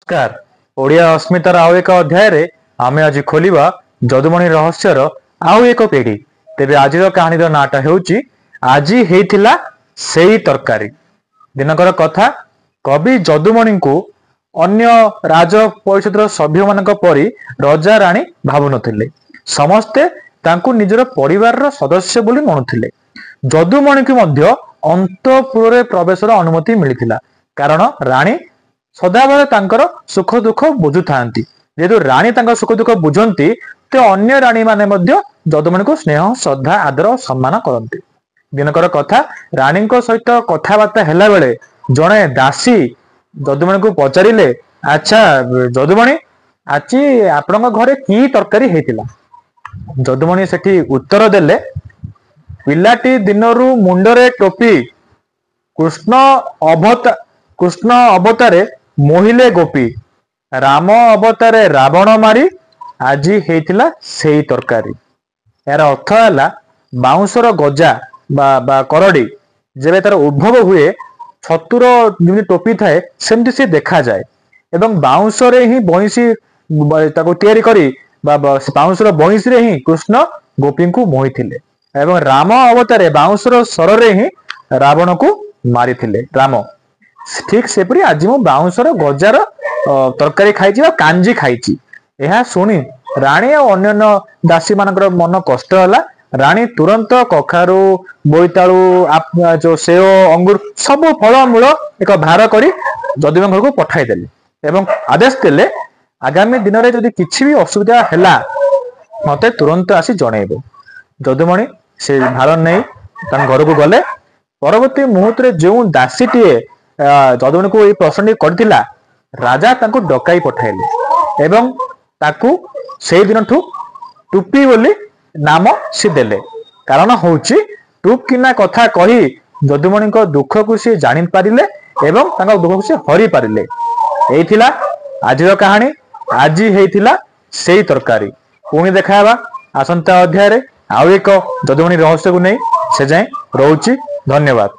नमस्कार। ओडिया अस्मितार आउ एक अध्याय रे आमे आज खोलिबा जदुमणि रहस्यर आउ एक पीढ़ी। तेबे आज कहानी नाटा हेउची आजी हेइथिला सेई तरकारी। दिनकर कथा कवि जदुमणि को अन्य राज परिषद सभ्य मानक परी रजा राणी भावु नथिले। समस्ते तांकु निजर परिवार रो सदस्य बोली मनुथिले। जदुमणि को मध्य अंतपुर रे प्रवेशर अनुमति मिलिथिला कारण राणी सदाबले तांकर सुख दुख बुझु थांती। जेतु राणी तांकर सुख दुख बुझंती ते अन्य राणी माने मध्य जदुमणि को स्नेह श्रद्धा आदर और सम्मान करती। दिनकर कथा राणी सहित कथबार्ता हेला बेले जड़े दासी जदुमणि को पचारिले, अच्छा जदुमणि आज आपण घरे की तरकारी हेतिला? जदुमणि सेठी उत्तर देले, पिलाटी दिनरू मुंडरे टोपी कृष्ण अवतारे मोहिले गोपी, राम अवतारे रावण मारी आज हेतिला सेई तरकारी। यार अर्थ है बाउंसर गजा बा करड़ी जेबे तार उद्भव हुए छतुर जमी टोपी थाए सेमती सी देखा जाए एवं बाउंसरे ही बंशी तैयारी करी बाउंसर बंशी रे ही कृष्ण गोपी को मोही थिले एवं राम अवतारे बाउंसर सर रे ही रावण को मारी थिले राम। ठीक सेपरी आज मु बाउंसर गजार तरकारी खाई कांजी खाई। यह शुणी राणी और अन्य दासी मान मन कष्ट है। राणी तुरंत कखारू बोईतालु जो सेव अंगूर सब फलमूल एक भार कर जदुमणि घर को पठाई देले एवं आदेश देले आगामी दिन में जदि किसी भी असुविधा है मते तुरंत आसी जनइबो। जदुमणि से भार नहीं घर को गले। परवर्ती मुहूर्त जो दासीटीए जदुमणि को प्रश्न करथिला राजा तांको डकाई पठाइले एवं ताकू से दिन टुपी बोली नाम सी देले। कारण होउची टुप किना कथा कही जदुमणि को दुख को सी जानि पारिले एवं तांको दुख को सी हरि पारिले। एइथिला आजिर कहानी। आज हेइथिला सेई तरकारी। पुणी देखाबा आसंता अध्याय रे आउ एक जदुमणि रहस्य को नहीं। से जाए रहउची। धन्यवाद।